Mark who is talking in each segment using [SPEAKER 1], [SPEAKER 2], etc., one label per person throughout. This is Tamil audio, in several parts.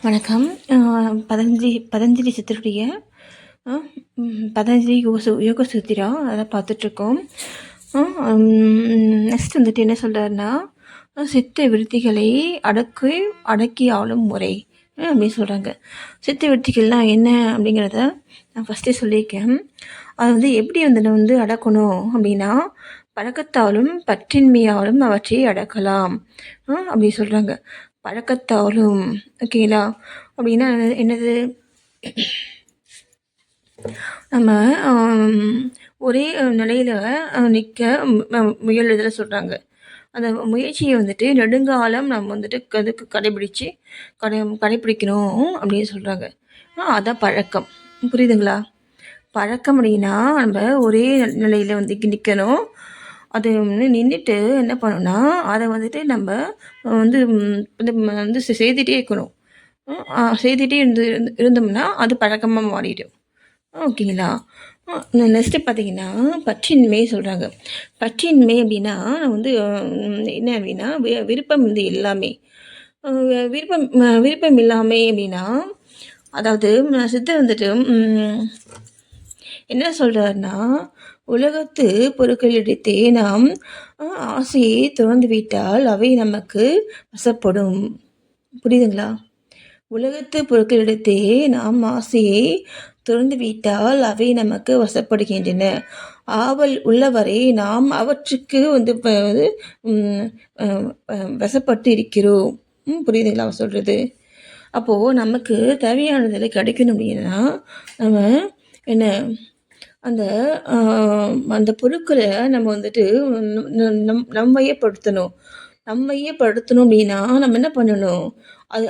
[SPEAKER 1] வணக்கம். பதஞ்சலி சித்தருடைய பதஞ்சலி யோக சூத்திரா அதை பார்த்துட்ருக்கோம். நெக்ஸ்ட் வந்துட்டு என்ன சொல்கிறாருன்னா, சித்த விருத்திகளை அடக்கி ஆளும் முறை அப்படின்னு சொல்கிறாங்க. சித்த விருத்திகள்லாம் என்ன அப்படிங்கிறத நான் ஃபஸ்ட்டே சொல்லியிருக்கேன். அதை வந்து எப்படி வந்து அடக்கணும் அப்படின்னா, பழக்கத்தாலும் பற்றின்மையாலும் அவற்றை அடக்கலாம் அப்படி சொல்கிறாங்க. பழக்கத்தாலும் ஓகேங்களா? அப்படின்னா என்னது? நம்ம ஒரே நிலையில் நிற்க முயலுதில் சொல்கிறாங்க. அந்த முயற்சியை வந்துட்டு நெடுங்காலம் நம்ம வந்துட்டு அதுக்கு கடைப்பிடிக்கணும் அப்படின்னு சொல்கிறாங்க. அதான் பழக்கம். புரியுதுங்களா? பழக்கம் அப்படின்னா நம்ம ஒரே நிலையில் வந்து நிற்கணும். அது நின்றுட்டு என்ன பண்ணணும்னா, அதை வந்துட்டு நம்ம வந்து செய்துகிட்டே இருக்கணும். செய்துகிட்டே இருந்தோம்னா அது பழக்கமாக மாறிடும். ஓகேங்களா? நெக்ஸ்ட்டு பார்த்தீங்கன்னா, பற்றின்மை சொல்கிறாங்க. பற்றின்மை அப்படின்னா வந்து என்ன அப்படின்னா, விருப்பம் வந்து எல்லாமே விருப்பம் இல்லாமை அப்படின்னா, அதாவது சித்தர் வந்துட்டு என்ன சொல்கிறாருன்னா, உலகத்து பொருட்களிடத்தே நாம் ஆசையை துறந்து விட்டால் அவை நமக்கு வசப்படும். புரியுதுங்களா? உலகத்து பொருட்களிடத்தே நாம் ஆசையை துறந்து விட்டால் அவை நமக்கு வசப்படுகின்றன. ஆவல் உள்ளவரை நாம் அவற்றுக்கு வந்து வசப்பட்டு இருக்கிறோம். புரியுதுங்களா அவர் சொல்கிறது? அப்போது நமக்கு தேவையானதில் கிடைக்கணும் அப்படின்னா நம்ம என்ன அந்த பொருட்களை நம்ம வந்துட்டு நம்மையப்படுத்தணும் அப்படின்னா நம்ம என்ன பண்ணணும்? அது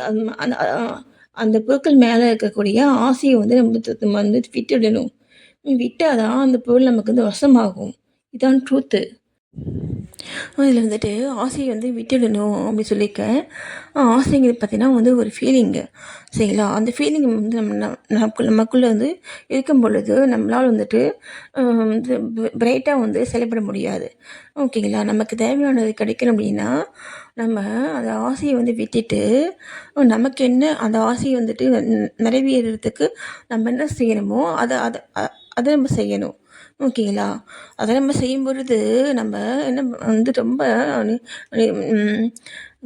[SPEAKER 1] அந்த பொருட்கள் மேலே இருக்கக்கூடிய ஆசையை வந்து நம்ம வந்து விட்டுடணும். விட்டால் தான் அந்த பொருள் நமக்கு வந்து வசமாகும். இதுதான் ட்ரூத்து. இதில் வந்துட்டு ஆசையை வந்து விட்டுடணும் அப்படின்னு சொல்லியிருக்கேன். ஆசைங்கிறது பார்த்திங்கன்னா வந்து ஒரு ஃபீலிங்கு, சரிங்களா? அந்த ஃபீலிங் வந்து நமக்குள்ளே வந்து இருக்கும் பொழுது நம்மளால் வந்துட்டு பிரைட்டாக வந்து செயல்பட முடியாது. ஓகேங்களா? நமக்கு தேவையானது கிடைக்கணும் அப்படின்னா நம்ம அந்த ஆசையை வந்து விட்டுட்டு நமக்கு என்ன அந்த ஆசையை வந்துட்டு நிறைவேறதுக்கு நம்ம என்ன செய்யணுமோ அதை நம்ம செய்யணும். ஓகேங்களா? அதை நம்ம செய்யும் பொழுது நம்ம என்ன வந்து ரொம்ப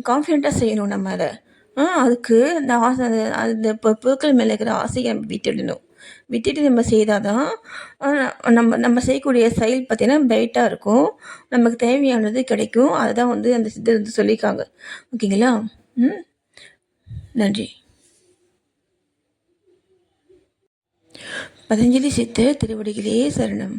[SPEAKER 1] கான்ஃபிடெண்ட்டாக செய்யணும். நம்ம அதை அதுக்கு அந்த ஆசை அந்த பொருட்கள் மேலே இருக்கிற ஆசையை நம்ம விட்டுட்டு நம்ம செய்தால் தான் நம்ம செய்யக்கூடிய செயல் பார்த்திங்கன்னா பிரைட்டாக இருக்கும். நமக்கு தேவையானது கிடைக்கும். அதுதான் வந்து அந்த சித்தர் வந்து சொல்லியிருக்காங்க. ஓகேங்களா? நன்றி. பதஞ்சலி சித்தர் திருவடிகளே சரணம்.